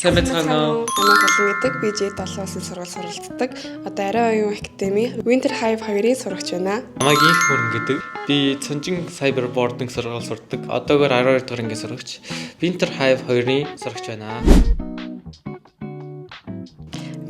Сайн байцгаана уу? Намайг Олон гэдэг би J7 улсын сургууль суралцдаг. Одоо арай оюун академи Winter Hive 2-ын сурагч байна. Намайг Инх Мөрөн гэдэг. Би Цонжин Cyberboard-ын сургууль сурдаг. Одоогоор 12 дугаар ангийн сурагч. Winter Hive 2-ын сурагч байна.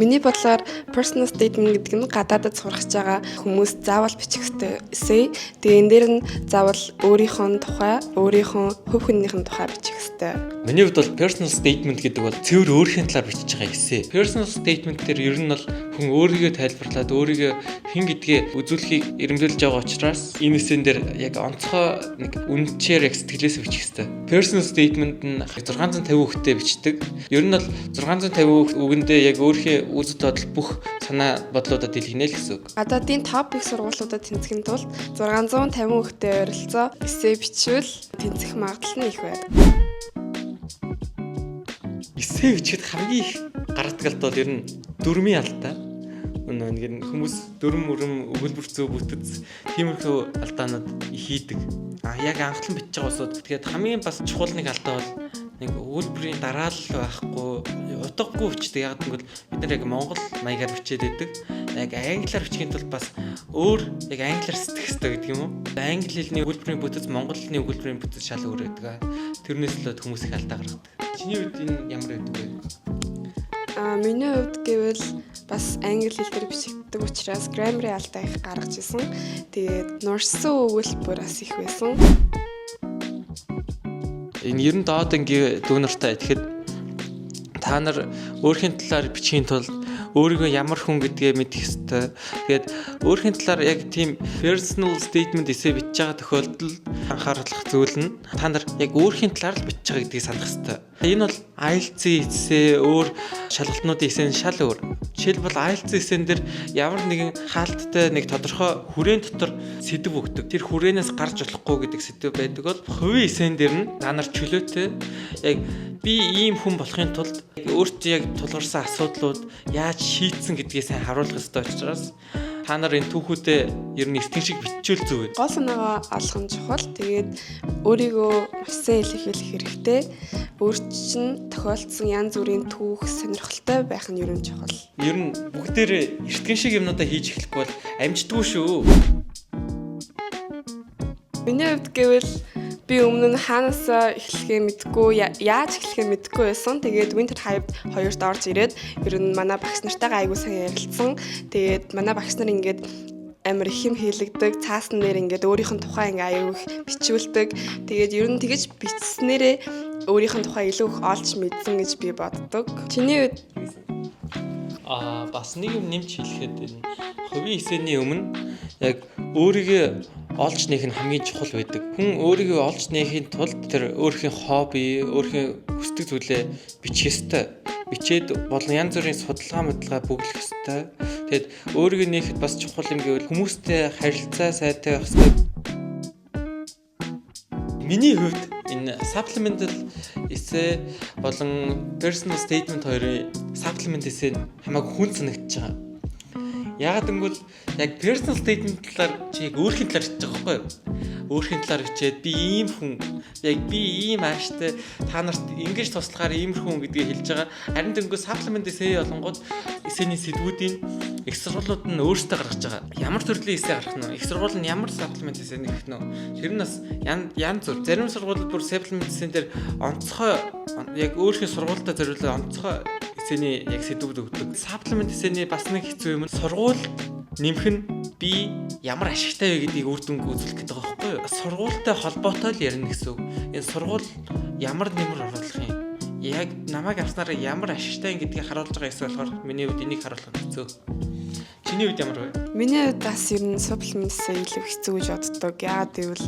Миний бодлоор personal statement гэдэг нь гадаадд сурахж байгаа хүмүүс заавал бичих ёстой эсэй. Тэгээ энэ дээр нь заавал өөрийнхөө тухай, өөрийнхөө хөв хүнийхэн тухай бичих ёстой. Миний хувьд бол personal statement гэдэг бол цэвэр өөрхийн талаар бичиж байгаа эсэ. Personal statement дээр ер нь бол хүн өөрийгөө тайлбарлаад өөрийгөө хэн гэдгээ үзүүлэхийг эрэмлүүлж байгаа учраас энэ эсэн дээр яг онцгой нэг үнэхээр яг сэтгэлээс бичих ёстой. Personal statement нь 650 үгтэй бичдэг. Ер нь бол 650 үгэндээ яг өөрийнхөө үзэл бодол бүх санаа бодлуудад дэлгэнэ л гэсэн үг. Гадаадын топ их сургуулиудад тэнцэхийн тулд 650 үгтэй ойролцоо эссе бичвэл тэнцэх магадлал нь их байдаг. Эссе бичгэд хамгийн их гаргадаг бол ер нь дүрмийн алдаа. Нэг хүмүүс дүрм өгүүлбэр зөв бүтэц тиймэрхүү алдаанууд хийдэг. Яг анхлан бичиж байгаа усуд тэгээд хамгийн бас чухал нэг алдаа бол нэг өгүүлбэрийн дараалал байхгүй, утгагүй бичдэг. Яг гэвэл бид нар яг монгол маягаар бичээд байдаг. Яг англиар бичихийн тулд бас өөр яг англиар сэтгэх хэрэгтэй гэдэг юм уу? Англи хэлний өгүүлбэрийн бүтэц, монгол хэлний өгүүлбэрийн бүтэц шал өөр байдаг. Тэрнээс л хүмүүс их алдаа гаргадаг. Чиний хувьд энэ ямар байдаг вэ? Миний хувьд гэвэл бас англи хэл дээр бичигддэг учраас grammar-ийн алдаа их гаргаж исэн. Тэгээд нурсан өгүүлбэр бас их байсан. Энэ 97 ангийн дүүнертэй тэгэхэд та нар өөрхийн талаар бичихийн тулд өөрийгөө ямар хүн гэдгээ мэдэх ёстой. Тэгээд өөрхийн талаар яг тийм personal statement эсэ бичиж байгаа тохиолдолд анхаарах зүйл нь та нар яг өөрхийн талаар л бичиж байгаа гэдгийг санах ёстой. Энэ бол IELTS-ийн эсэ өөр шалгалтнуудын эсэ нь шал өөр. Жишээлбэл IELTS эсэн дээр ямар нэгэн хаалттай нэг тодорхой хүрээн дотор сэдв өгдөг. Тэр хүрээнээс гарч болохгүй гэдэг сэдв байдаг бол хувийн эсэн дээр нь та нар чөлөөтэй яг би ийм хүн болохын тулд өөртөө яг тулгарсан асуудлууд яаж шийдсэн гэдгээ сайн харуулах ёстой учраас та нар энэ түүхүүдэд ер нь эртэн шиг биччихвэл зүг вэ. Гол санаагаа олох нь чухал. Тэгээд өөрийгөө маш сайн илэрхийлэх хэрэгтэй. Өөрт чинь тохиолдсон янз бүрийн түүх сонирхолтой байх нь ер нь чухал. Ер нь бүгдээрээ эртэн шиг юмнуудаа хийж эхлэхгүй бол амждаггүй шүү. Миний хувьд гэвэл би өмнө нь хаанаас эхлэхээ мэдгүй, яаж эхлэхээ мэдгүй байсан. Тэгээд Winter Hive 2-т орж ирээд ер нь манай багш нартайгаа аягүй сайн ярилцсан. Тэгээд манай багш нар ингээд амар их юм хийлэгдэг, цаасан дээр ингээд өөрийнх нь тухай ингээ аягүй их бичүүлдэг. Тэгээд ер нь тэгэж бичснээрээ өөрийнх нь тухай илүү их олж мэдсэн гэж би боддог. Чиний үед бас нэг юм нэмж хэлэхэд энэ хувийн эсэний өмнө яг өөрийгөө олж нээх нь хамгийн чухал байдаг. Хүн өөрийгөө олж нээхийн тулд тэр өөрхийн хобби, өөрхийн хүсдэг зүйлээ бичих ёстой. Бичээд болон янз бүрийн судалгаа бүглэх ёстой. Тэгэд өөрийгөө нээхэд бас чухал юм гэвэл хүмүүстэй харилцаа сайтай байх ёстой. Миний хувьд энэ supplemental essay болон personal statement хоёрын supplement essay хамаагүй хүн санагдаж байгаа. Яагаад гэвэл яг personal statement талаар чи яг өөрхийн талаар бичиж байгаа байхгүй юу? Өөрхийн талаар бичээд би ийм хүн, яг би ийм ааштай та нарт ингэж туслахаар ийм хүн гэдгийг хэлж байгаа. Харин тэнгүү supplement essay болонгууд эссэний сэдвүүдийн их сургуулиуд нь өөрсдөө гаргаж байгаа. Ямар төрлийн эссе гаргах нь вэ? Их сургууль нь ямар supplement essay нэгэх нь вэ? Тэр нь бас янз бүр. Зарим сургуулиуд бүр supplement essay дээр онцгой яг өөрхийн сургуультай зориулсан онцгой эссэний яг сэдвүүд өгдөг. Supplement essay-ний бас нэг хэцүү юм. Сургууль нэмэх нь би ямар ашигтай вэ гэдгийг үр дүнг үзүүлэх гэдэг байгаа байхгүй юу? Сургуультай холбоотой л ярина гэсэн үг. Энэ сургууль ямар нэмэр оруулах юм? Яг намайг авснараа ямар ашигтай гэдгийг харуулж байгаа эсэ болохоор миний хувьд энийг харуулах хэцүү. Чиний хувьд ямар вэ? Миний хувьд бас ер нь supplement-ээ илүү хэцүү гэж боддог. Яагаад гэвэл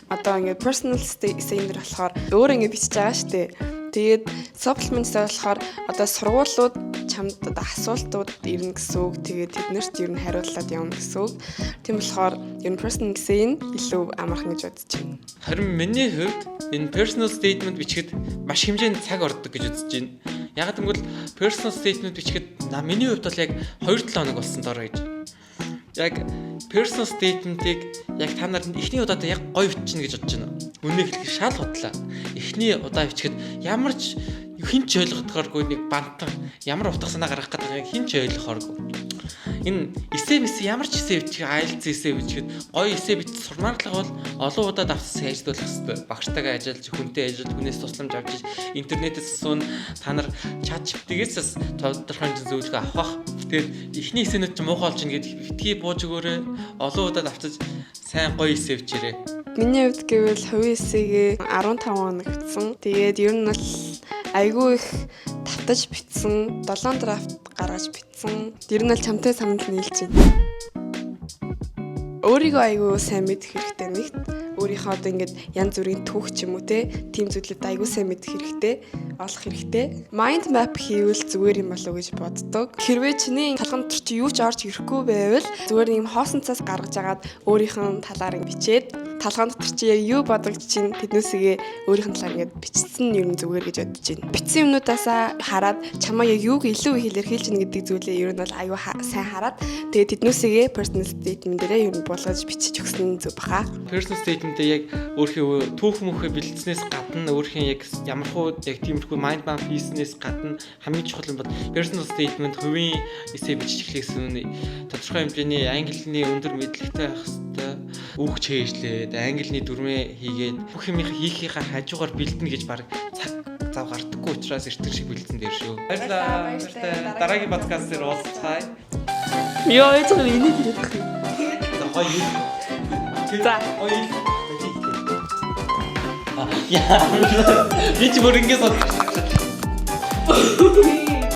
одоо ингээд personal essay-ээр болохоор өөр ингээд бичиж байгаа шүү дээ. Тэгээд supplement-ээ болохоор одоо сургуулиуд чамд асуултууд ирнэ гэсэн үг. Тэгээд тэднэрт ер нь хариуллаад явна гэсэн үг. Тийм болохоор ер нь personal essay нь илүү амархан гэж бодож байна. Харин миний хувьд энэ personal statement бичихэд маш хэмжээний цаг ордог гэж үзэж байна. Яг гэвэл personal statement бичихэд миний хувьд бол яг 2-7 хоног болсон доор гэж. Яг personal statement-ийг яг та нар эхний удаадаа яг гоё бичнэ гэж бодож байна. Үнэ хэлэх шал худлаа. Эхний удаа бичихэд ямар ч хин ч ойлгохдоггүй нэг бантан ямар утга санаа гаргах гэдэг байгааг хин ч ойлгохооргүй. Энэ эсэ мэс ямар ч эсэ бичих IELTS эсэ бичгээд гоё эсэ бич сурмаар л бол олон удаа давтсан ажиллах хэрэгтэй. Багштайгаа ажиллаж, хүнтэй ажиллаж, хүнээс тусламж авч, интернетээс суун та нар чат GPT-гээс тодорхой хэмжээний зөвлөгөө авах. Тэгээд эхний эсэнүүд ч муухай болж ин гэдэг битгий бууж өгөөрэй. Олон удаа давтаж сайн гоё эсэ бичээрэй. Миний хувьд гэвэл хувийн эсэгээ 15 хоног бичсэн. Тэгээд ер нь бол айгүй их татаж бичсэн, 7 драфт гаргаж бичсэн. Ер нь бол чамтай санал нийлж байна. Өөрийгөө айгүй сайн мэдэх хэрэгтэй нэгт. Өөрийнхөө одоо ингээд янз бүрийн түүх ч юм уу те тийм зүйлүүд айгүй сайн мэдэх хэрэгтэй, олох хэрэгтэй. Mind map хийвэл зүгээр юм болов уу гэж боддог. Хэрвээ чиний толгойд чи юу ч орж ирэхгүй байвал зүгээр ийм хоосон цаас гаргаж агаад өөрийнхөө талаар бичээд талгаан дотор чи яг юу бодогч чинь тэднээсээ өөрийнх нь талаар ингээд бичсэн юм зүгээр гэж бодож байна. Бичсэн юмнуудаасаа хараад чамаа яг юуг илүү их хэлээр хэлж ийн гэдэг зүйлээ ер нь бол аюу сайн хараад тэгээд тэднээсээ personal statement дээрээ ер нь болгож бичиж өгсөн зөв баха. Personal statement-ээ яг өөрийнхөө түүх мөхөө бэлдснээс гадна өөрхийн яг ямар хуу яг тиймэрхүү mind map хийснээс гадна хамгийн чухал нь бол personal statement хувийн эсэ бичиж эхлэхээс өмнө тодорхой хэмжээний англи хэлний өндөр мэдлэгтэй байх хэрэгтэй. Үг чэйжлээд англиний дүрмээ хийгээд бүх юм хийхийнхаа хажуугаар бэлдэнэ гэж баг цаг зав гардаггүй учраас эртэг шиг бэлдсэн дээр шүү. Баярлалаа. Дараагийн подкастээр уулзцай. Яа яцгаа энийг хэлэх юм. Хоёр. За. Хоёр. Яа. Би ч бүр ингэж